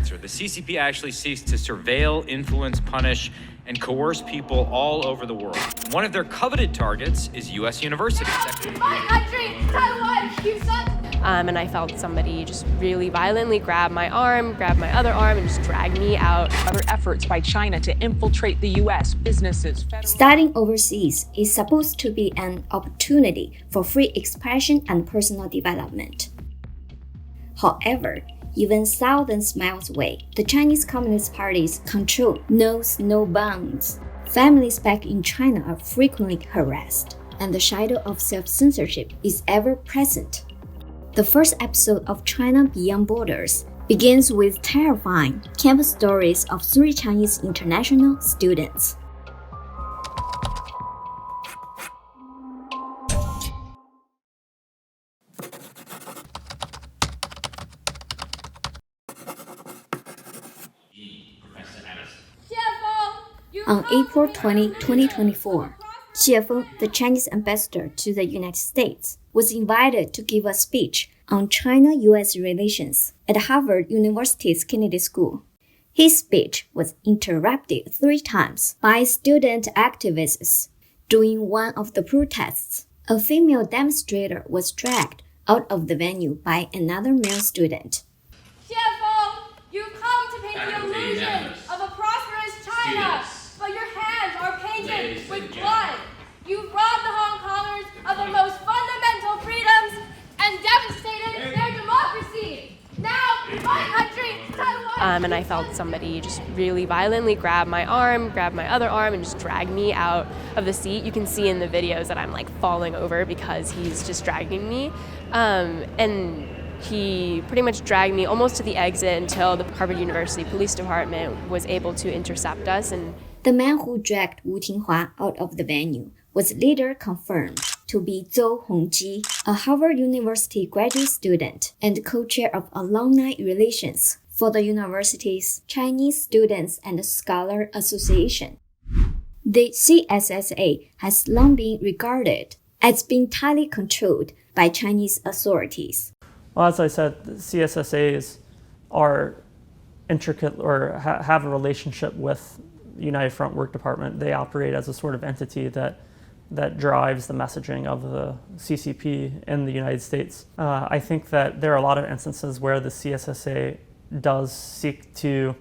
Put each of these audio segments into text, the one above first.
answer. The CCP actually seeks to surveil, influence, punish, and coerce people all over the world. One of their coveted targets is U.S. universities. My country, Taiwan, you suck! And I felt somebody just really violently grab my arm, grab my other arm, and just drag me out. Other efforts by China to infiltrate the U.S., businesses, Studying overseas is supposed to be an opportunity for free expression and personal development. However, even thousands miles away, the Chinese Communist Party's control knows no bounds. Families back in China are frequently harassed, and the shadow of self-censorship is ever present. The first episode of China Beyond Borders begins with terrifying campus stories of 3 Chinese international students. On April 20, 2024, Xie Feng, the Chinese ambassador to the United States, was invited to give a speech on China-US relations at Harvard University's Kennedy School. His speech was interrupted 3 times by student activists. During one of the protests, a female demonstrator was dragged out of the venue by another male student. Xie Feng, you've come to paint the illusion of a prosperous China, but your hands are painted with blood. You've robbed the Hong Kongers of the most fundamental freedoms and devastated their democracy. Now, my country, Taiwan. And I felt somebody just really violently grab my arm, grab my other arm, and just drag me out of the seat. You can see in the videos that I'm like falling over because he's just dragging me. And he pretty much dragged me almost to the exit until the Harvard University Police Department was able to intercept us. And the man who dragged Wu Tinghua out of the venue was later confirmed to be Zhou Hongji, a Harvard University graduate student and co-chair of Alumni Relations for the university's Chinese Students and Scholar Association. The CSSA has long been regarded as being tightly controlled by Chinese authorities. Well, as I said, the CSSAs are intricate or have a relationship with the United Front Work Department. They operate as a sort of entity that drives the messaging of the CCP in the United States. I think that there are a lot of instances where the CSSA does seek to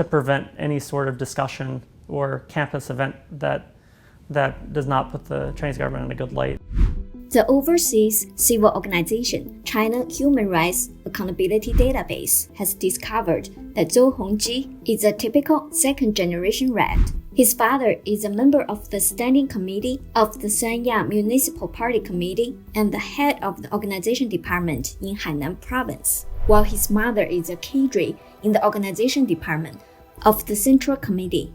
prevent any sort of discussion or campus event that does not put the Chinese government in a good light. The overseas civil organization China Human Rights Accountability Database has discovered that Zhou Hongji is a typical second-generation rat. His father is a member of the Standing Committee of the Sanya Municipal Party Committee and the head of the organization department in Hainan Province, while his mother is a cadre in the organization department of the Central Committee.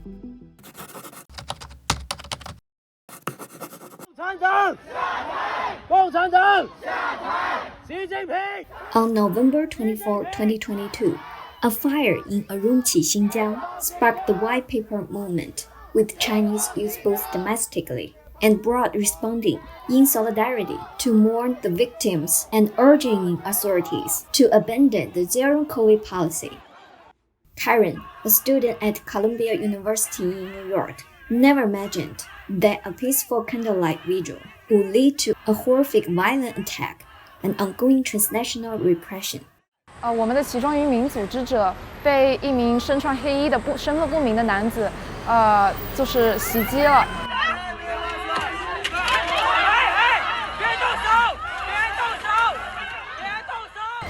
On November 24, 2022, a fire in Urumqi, Xinjiang sparked the white paper movement, with Chinese youth both domestically and abroad responding in solidarity to mourn the victims and urging authorities to abandon the zero-COVID policy. Karen, a student at Columbia University in New York, never imagined that a peaceful candlelight vigil would lead to a horrific violent attack and ongoing transnational repression. 我们的其中一名组织者被一名身穿黑衣的身份不明的男子，就是袭击了。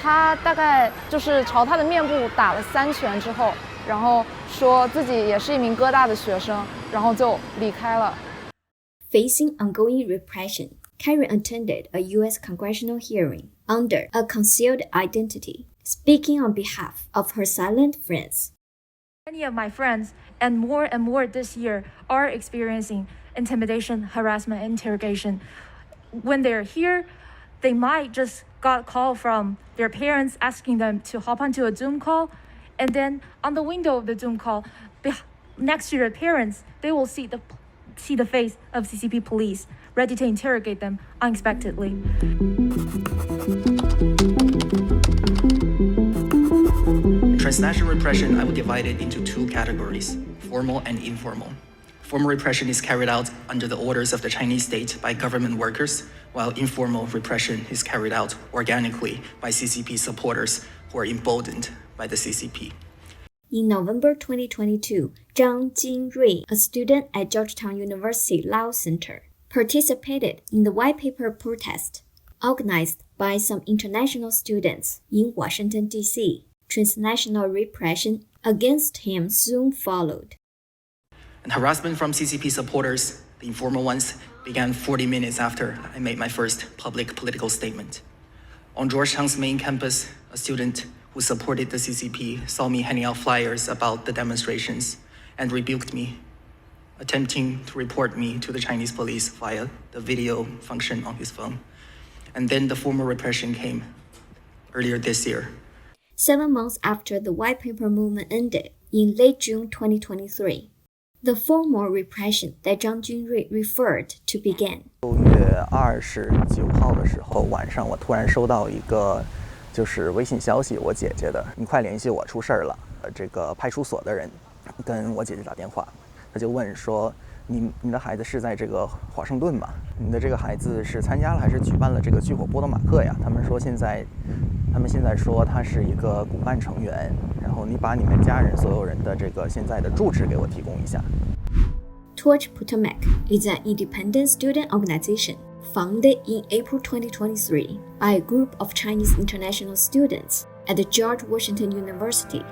他大概就是朝他的面部打了3拳之后，然后说自己也是一名哥大的学生，然后就离开了。Facing ongoing repression, Karen attended a U.S. congressional hearing under a concealed identity, speaking on behalf of her silent friends. Many of my friends, and more this year, are experiencing intimidation, harassment, and interrogation. When they're here, they might just got a call from their parents asking them to hop onto a Zoom call, and then on the window of the Zoom call, next to their parents, they will see the face of CCP police, ready to interrogate them Transnational repression, I would divide it into two categories, formal and informal. Formal repression is carried out under the orders of the Chinese state by government workers, while informal repression is carried out organically by CCP supporters who are emboldened by the CCP. In November 2022, Zhang Jinrui, a student at Georgetown University Law Center, participated in the white paper protest organized by some international students in Washington, D.C. Transnational repression against him soon followed. And harassment from CCP supporters, the informal ones, began 40 minutes after I made my first public political statement. On Georgetown's main campus, a student who supported the CCP saw me handing out flyers about the demonstrations and rebuked me, attempting to report me to the Chinese police via the video function on his phone. And then the formal repression came earlier this year. 7 months after the white paper movement ended, in late June 2023, the formal repression that Zhang Junrui referred to began. 6月29号的时候晚上，我突然收到一个就是微信消息，我姐姐的，你快联系我，出事儿了。这个派出所的人跟我姐姐打电话，他就问说，你的孩子是在这个华盛顿吗？你的这个孩子是参加了还是举办了这个拒火波多马克呀？他们现在说他是一个骨干成员，然后你把你们家人所有人的这个现在的住址给我提供一下。Torch Potomac is an independent student organization founded in April 2023 by a group of Chinese international students at the George Washington University.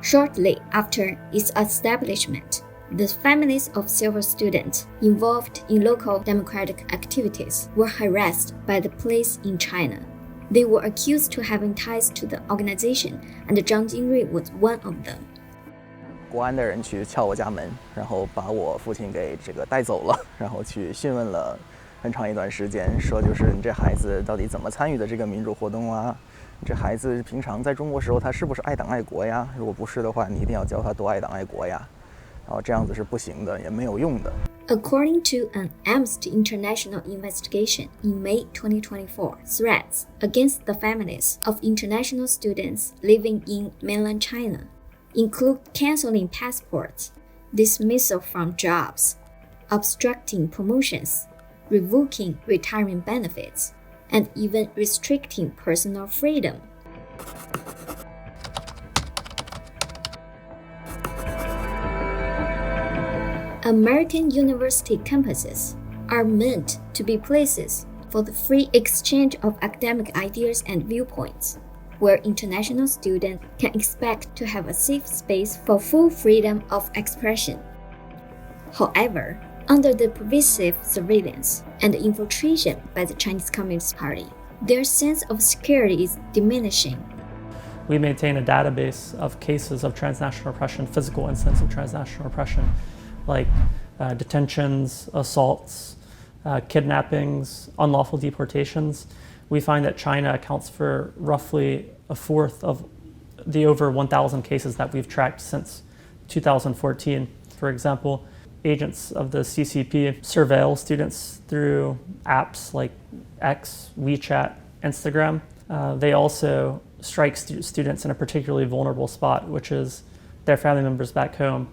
Shortly after its establishment, the families of several students involved in local democratic activities were harassed by the police in China. They were accused of having ties to the organization, and Zhang Jinrui was one of them. 国安的人去敲我家门，然后把我父亲给这个带走了，然后去讯问了很长一段时间，说就是你这孩子到底怎么参与的这个民主活动啊？你这孩子平常在中国时候他是不是爱党爱国呀？如果不是的话，你一定要教他多爱党爱国呀。然后这样子是不行的，也没有用的。According to an Amnesty International investigation in May 2024, threats against the families of international students living in mainland China include canceling passports, dismissal from jobs, obstructing promotions, revoking retirement benefits, and even restricting personal freedom. American university campuses are meant to be places for the free exchange of academic ideas and viewpoints, where international students can expect to have a safe space for full freedom of expression. However, under the pervasive surveillance and infiltration by the Chinese Communist Party, their sense of security is diminishing. We maintain a database of cases of transnational repression, physical incidents of transnational repression, like detentions, assaults, kidnappings, unlawful deportations. We find that China accounts for roughly a fourth of the over 1,000 cases that we've tracked since 2014. For example, agents of the CCP surveil students through apps like X, WeChat, Instagram. They also strike students in a particularly vulnerable spot, which is their family members back home.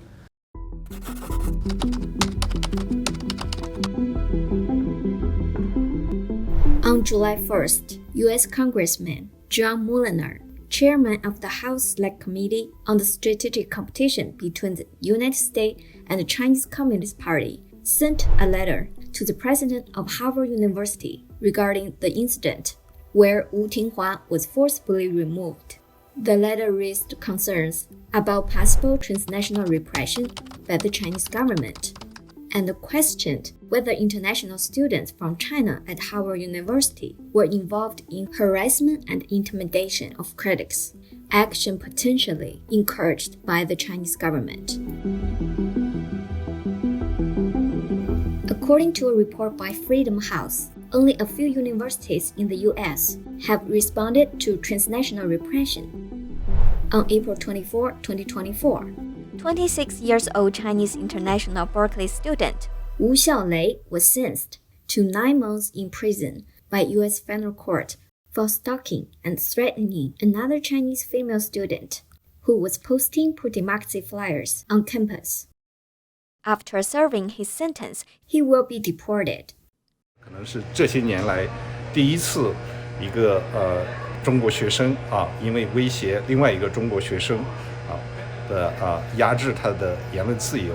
On July 1st, U.S. Congressman John Mulliner, chairman of the House Select Committee on the Strategic Competition between the United States and the Chinese Communist Party, sent a letter to the president of Harvard University regarding the incident where Wu Tinghua was forcibly removed. The letter raised concerns about possible transnational repression by the Chinese government and questioned whether international students from China at Harvard University were involved in harassment and intimidation of critics, action potentially encouraged by the Chinese government. According to a report by Freedom House, only a few universities in the U.S. have responded to transnational repression. On April 24, 2024, 26-year-old Chinese international Berkeley student Wu Xiaolei was sentenced to 9 months in prison by U.S. federal court for stalking and threatening another Chinese female student who was posting pro-democracy flyers on campus. After serving his sentence, he will be deported. 可能是这些年来第一次一个中国学生因为威胁另外一个中国学生压制他的言论自由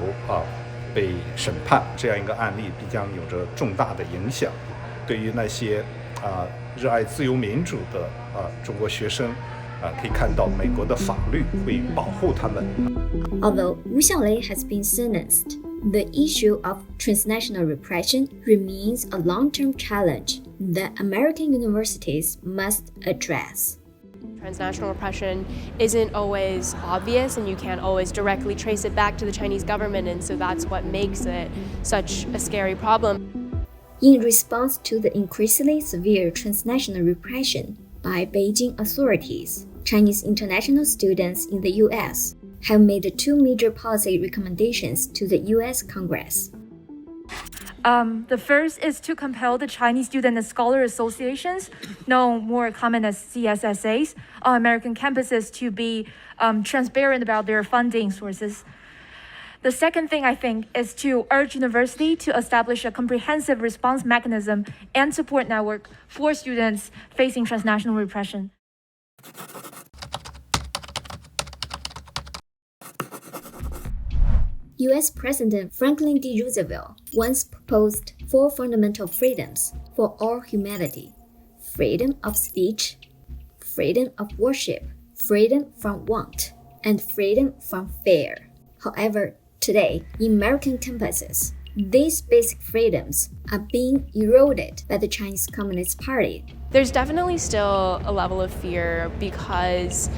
被审判，这样一个案例必将有着重大的影响。对于那些热爱自由民主的中国学生可以看到美国的法律会保护他们。Although Wu Xiaolei has been sentenced, the issue of transnational repression remains a long-term challenge that American universities must address. Transnational repression isn't always obvious, and you can't always directly trace it back to the Chinese government, and so that's what makes it such a scary problem. In response to the increasingly severe transnational repression by Beijing authorities, Chinese international students in the U.S. have made two major policy recommendations to the U.S. Congress. The first is to compel the Chinese Student and Scholar Associations, known more common as CSSAs, on American campuses to be transparent about their funding sources. The second thing, I think, is to urge university to establish a comprehensive response mechanism and support network for students facing transnational repression. U.S. President Franklin D. Roosevelt once proposed 4 fundamental freedoms for all humanity: freedom of speech, freedom of worship, freedom from want, and freedom from fear. However, today, in American campuses, these basic freedoms are being eroded by the Chinese Communist Party. There's definitely still a level of fear because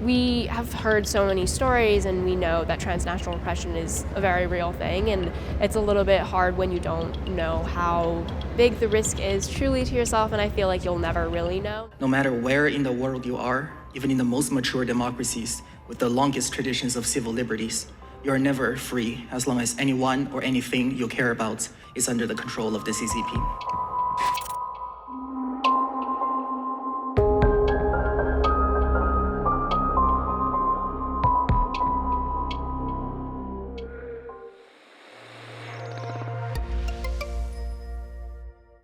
we have heard so many stories, and we know that transnational repression is a very real thing, and it's a little bit hard when you don't know how big the risk is truly to yourself, and I feel like you'll never really know. No matter where in the world you are, even in the most mature democracies with the longest traditions of civil liberties, you are never free as long as anyone or anything you care about is under the control of the CCP.